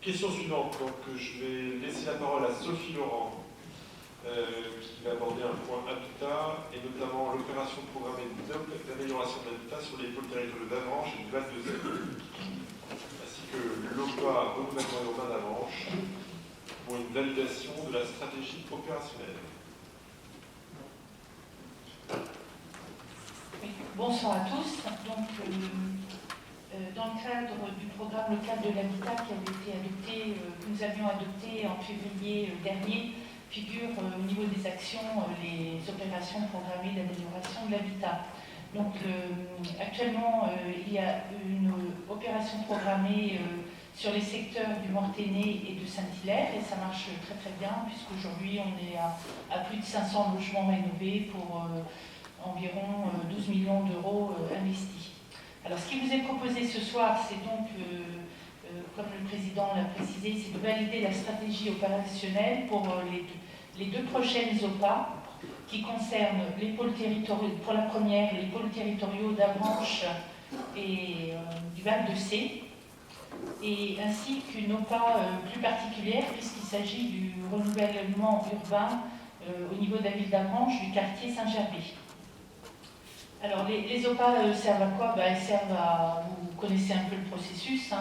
Question suivante. Donc, je vais laisser la parole à Sophie Laurent, qui va aborder un point habitat, et notamment l'opération programmée d'amélioration de l'habitat sur les pôles territoriaux d'Avranches et du Val de Seine, ainsi que l'OPA renouvellement urbain d'Avranches, pour une validation de la stratégie opérationnelle. Oui, bonsoir à tous. Donc, dans le cadre du programme local de l'habitat qui avait été adopté, que nous avions adopté en février dernier, figurent au niveau des actions les opérations programmées d'amélioration de l'habitat. Donc actuellement, il y a une opération programmée sur les secteurs du Mortainais et de Saint-Hilaire, et ça marche très très bien, puisqu'aujourd'hui on est à plus de 500 logements rénovés pour environ 12 millions d'euros investis. Alors ce qui vous est proposé ce soir, c'est donc, comme le Président l'a précisé, c'est de valider la stratégie opérationnelle pour les deux prochaines OPA, qui concernent les pôles territoriaux, pour la première, les pôles territoriaux d'Avranches et du Val de Seine, et ainsi qu'une OPA plus particulière, puisqu'il s'agit du renouvellement urbain au niveau de la ville d'Avranches, du quartier Saint-Gervais. Alors, les OPA servent à quoi? Elles servent à... Vous connaissez un peu le processus.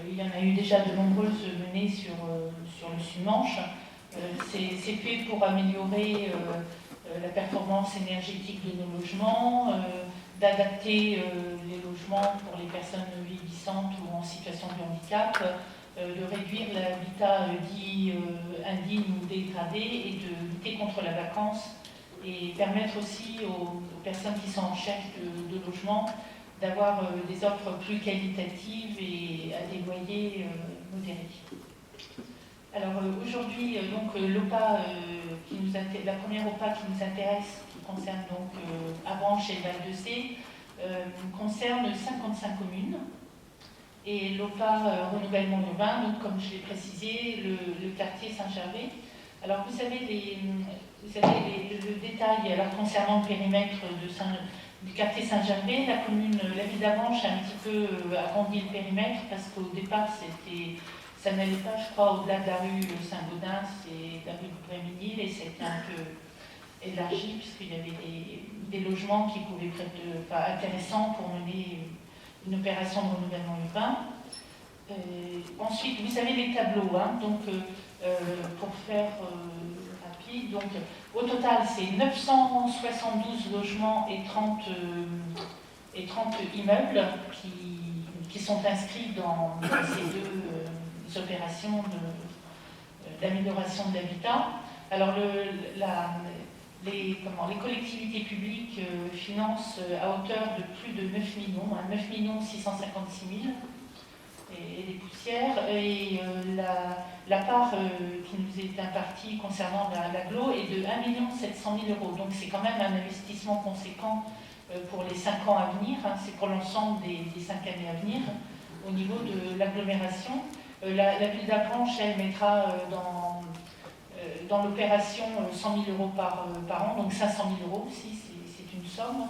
Il y en a eu déjà de nombreuses menées sur le Sud-Manche. C'est fait pour améliorer la performance énergétique de nos logements, d'adapter les logements pour les personnes vieillissantes ou en situation de handicap, de réduire l'habitat dit indigne ou dégradé et de lutter contre la vacance, et permettre aussi aux personnes qui sont en recherche de logement d'avoir des offres plus qualitatives et à des loyers modérés. Alors aujourd'hui, donc l'OPA la première OPA qui nous intéresse, qui concerne donc Avranches et le Val de Seine, concerne 55 communes. Et l'OPA renouvellement urbain, donc comme je l'ai précisé, le quartier Saint-Gervais. Alors vous savez le détail alors, concernant le périmètre du quartier Saint-Gervais. La ville d'Avranches a un petit peu agrandi le périmètre parce qu'au départ ça n'allait pas, je crois, au-delà de la rue Saint-Gaudens et de la rue Bréménil, et c'était un peu élargi puisqu'il y avait des logements qui pouvaient être intéressants pour mener une opération de renouvellement urbain. Ensuite, vous savez les tableaux, donc pour faire rapide, donc au total c'est 972 logements et 30 immeubles qui sont inscrits dans ces deux opérations d'amélioration de l'habitat. Alors les collectivités publiques financent à hauteur de plus de 9 millions, 9 656 000 et des poussières, et la part qui nous est impartie concernant l'agglo est de 1 700 000 euros. Donc c'est quand même un investissement conséquent pour les 5 ans à venir, c'est pour l'ensemble des 5 années à venir au niveau de l'agglomération. La ville d'Avranches, elle mettra dans l'opération 100 000 euros par an, donc 500 000 euros aussi, c'est une somme.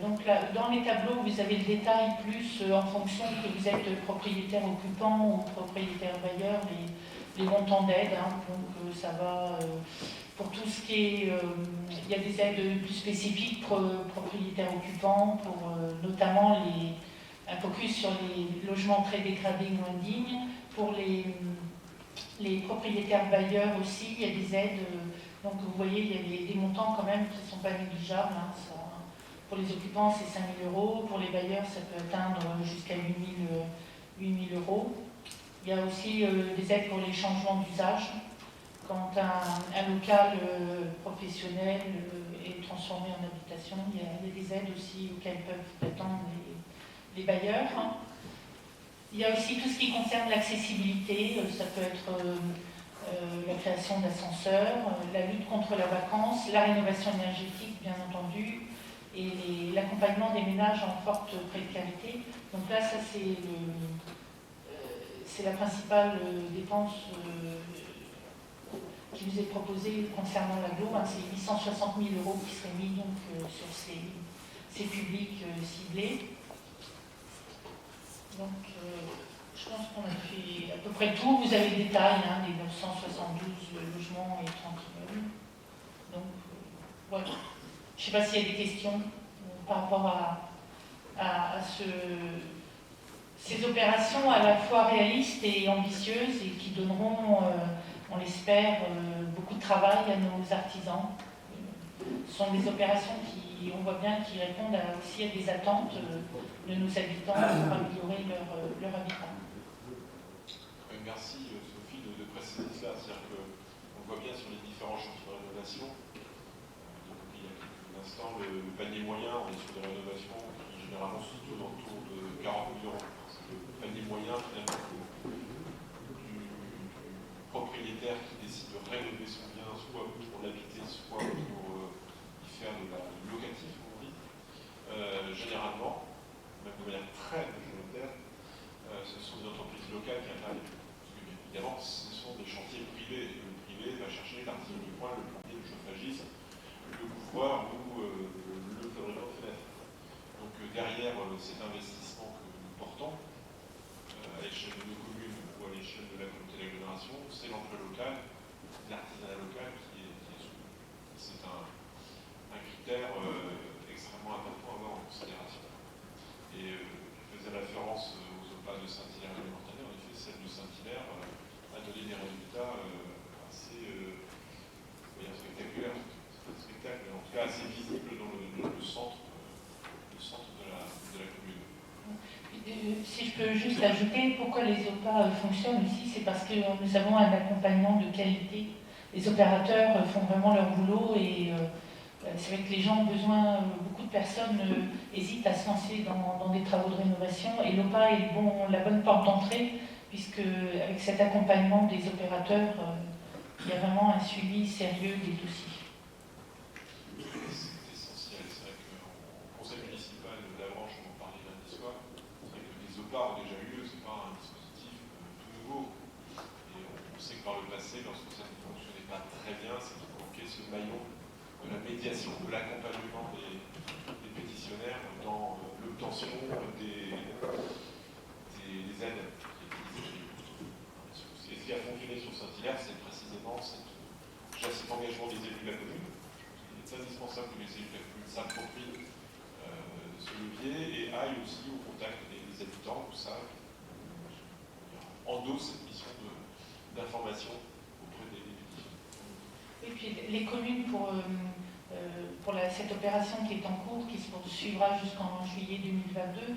Donc là, dans les tableaux, vous avez le détail plus en fonction que vous êtes propriétaire occupant ou propriétaire bailleur, les montants d'aide. Donc ça va pour tout ce qui est... il y a des aides plus spécifiques pour propriétaires occupants, pour notamment un focus sur les logements très dégradés ou indignes. Pour les propriétaires bailleurs aussi, il y a des aides. Donc vous voyez, il y a des montants quand même qui ne sont pas négligeables. Pour les occupants, c'est 5 000 euros. Pour les bailleurs, ça peut atteindre jusqu'à 8 000 euros. Il y a aussi des aides pour les changements d'usage. Quand un local professionnel est transformé en habitation, il y a des aides aussi auxquelles peuvent prétendre les bailleurs. Il y a aussi tout ce qui concerne l'accessibilité. Ça peut être la création d'ascenseurs, la lutte contre la vacance, la rénovation énergétique, bien entendu, et l'accompagnement des ménages en forte précarité. Donc là, ça c'est la principale dépense qui vous est proposée concernant l'agglo. C'est 860 000 euros qui seraient mis donc, sur ces publics ciblés. Donc, je pense qu'on a fait fait à peu près tout. Vous avez le détail, hein, des 972 logements et 30 immeubles. Donc, voilà. Je ne sais pas s'il y a des questions par rapport à ces opérations à la fois réalistes et ambitieuses et qui donneront, on l'espère, beaucoup de travail à nos artisans. Ce sont des opérations qui, on voit bien, qui répondent aussi à des attentes de nos habitants pour améliorer leur habitat. Merci Sophie de préciser cela, c'est-à-dire qu'on voit bien sur les différents chantiers de rénovation, donc il y a quelques instants, le panier moyen, on est sur des rénovations qui généralement se tournent autour de 40 000 euros. Parce que le panier moyen, finalement, du propriétaire qui décide de rénover son bien, soit pour l'habiter, soit pour y faire de la locative, comme on dit, généralement, même de manière très majoritaire, ce sont des entreprises locales qui interviennent. Évidemment, ce sont des chantiers privés. Le privé va chercher l'artisan du coin, le plombier, le chauffagiste, le couvreur ou le fabricant de fenêtres. Donc derrière cet investissement que nous portons, à l'échelle de nos communes ou à l'échelle de la communauté d'agglomération, c'est l'emploi local, l'artisanat local qui est soutenu. C'est un critère extrêmement important à avoir en considération. Et je faisais référence aux OPA de Saint-Hilaire et de Mortagne. En effet, celle de Saint-Hilaire a donné des résultats assez spectaculaires. C'est un spectacle, mais en tout cas assez visible dans le centre de la commune. Si je peux juste ajouter, pourquoi les OPA fonctionnent aussi, c'est parce que nous avons un accompagnement de qualité. Les opérateurs font vraiment leur boulot et c'est vrai que les gens ont besoin, beaucoup de personnes hésitent à se lancer dans des travaux de rénovation et l'OPA est la bonne porte d'entrée puisque avec cet accompagnement des opérateurs, il y a vraiment un suivi sérieux des dossiers. C'est essentiel, c'est vrai qu'au conseil municipal de la branche, on en parlait lundi soir, c'est vrai que les OPA ont déjà eu lieu, ce n'est pas un dispositif tout nouveau. Et on sait que par le passé, lorsque ça ne fonctionnait pas très bien, c'est qu'il manquait ce maillon de la médiation, de l'accompagnement des pétitionnaires dans l'obtention des aides. Et ce qui a fonctionné sur Saint-Hilaire, c'est précisément cet engagement des élus de la commune. Il est indispensable que les élus de la commune s'approprient ce levier et aillent aussi au contact des habitants, tout ça, endosse cette mission d'information auprès des pétitions. Et puis les communes pour cette opération qui est en cours, qui se poursuivra jusqu'en juillet 2022,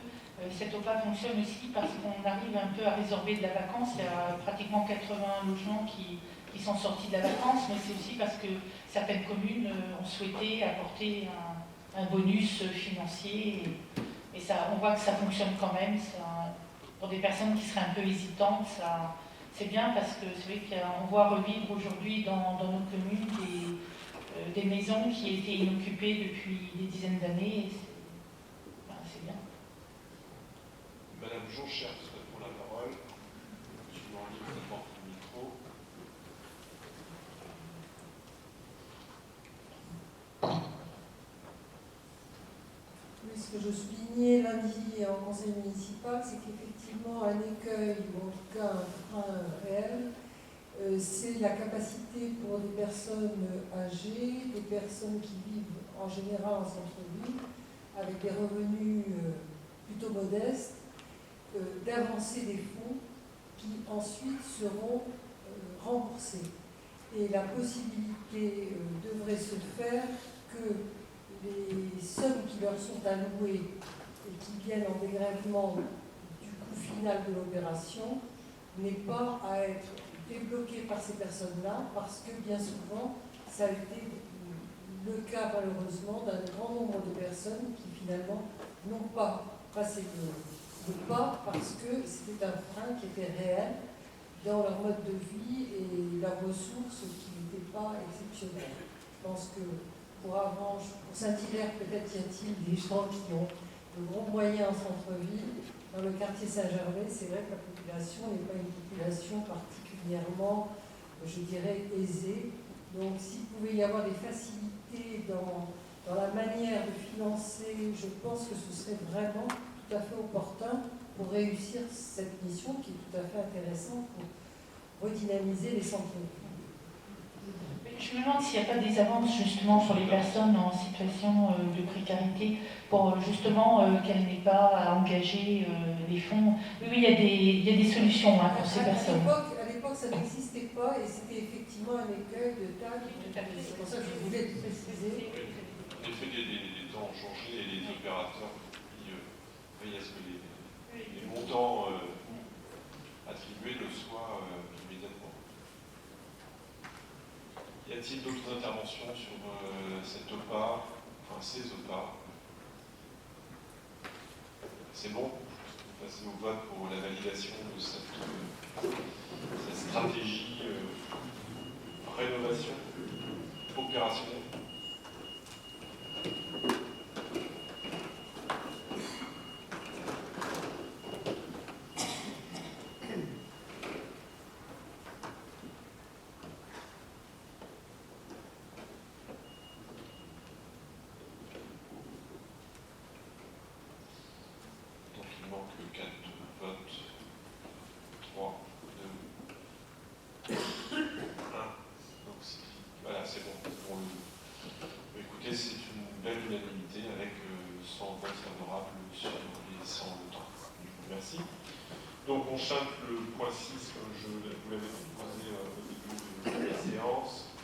cette OPA fonctionne aussi parce qu'on arrive un peu à résorber de la vacance. Il y a pratiquement 80 logements qui sont sortis de la vacance, mais c'est aussi parce que certaines communes ont souhaité apporter un bonus financier. Et ça, on voit que ça fonctionne quand même. Pour des personnes qui seraient un peu hésitantes, c'est bien parce que c'est vrai qu'on voit revivre aujourd'hui dans nos communes des maisons qui étaient inoccupées depuis des dizaines d'années. C'est bien. Madame Jonchère souhaite pour la parole. Monsieur Morlier, vous apporte le micro. Oui, ce que je soulignais lundi en conseil municipal, c'est qu'effectivement un écueil, ou en tout cas un frein réel, c'est la capacité pour des personnes âgées, des personnes qui vivent en général en centre-ville, avec des revenus plutôt modestes, d'avancer des fonds qui ensuite seront remboursés. Et la possibilité devrait se faire que les sommes qui leur sont allouées et qui viennent en dégrèvement du coût final de l'opération n'aient pas à être débloquées par ces personnes-là, parce que bien souvent, ça a été le cas malheureusement d'un grand nombre de personnes qui finalement n'ont pas passé le pas parce que c'était un frein qui était réel dans leur mode de vie et leurs ressources qui n'étaient pas exceptionnelles. Je pense que pour Avranches, pour Saint-Hilaire, peut-être y a-t-il des gens qui ont de gros moyens en centre-ville. Dans le quartier Saint-Gervais, c'est vrai que la population n'est pas une population particulièrement, je dirais, aisée. Donc s'il pouvait y avoir des facilités dans la manière de financer, je pense que ce serait vraiment tout à fait opportun pour réussir cette mission qui est tout à fait intéressante pour redynamiser les centres-villes. Je me demande s'il n'y a pas des avances justement sur les personnes en situation de précarité pour justement qu'elles n'aient pas à engager les fonds. Oui, il y a des solutions hein, pour ces personnes. À l'époque, ça n'existait pas et c'était effectivement un écueil de taille. C'est pour ça que je voulais le préciser. En effet, les temps ont changé et les opérateurs veillent à ce que les montants attribués le soient immédiatement. Y a-t-il d'autres interventions sur cette OPA, enfin ces OPA? C'est bon, on va passer au vote pour la validation de cette stratégie rénovation opérationnelle. Donc il manque 4 votes. 3, 2, 1. Donc voilà, c'est bon. Écoutez, c'est une belle unanimité avec 100 votes favorables sur les 100 votants. Merci. Donc on chante le point 6, comme je vous l'avais proposé au début de la séance.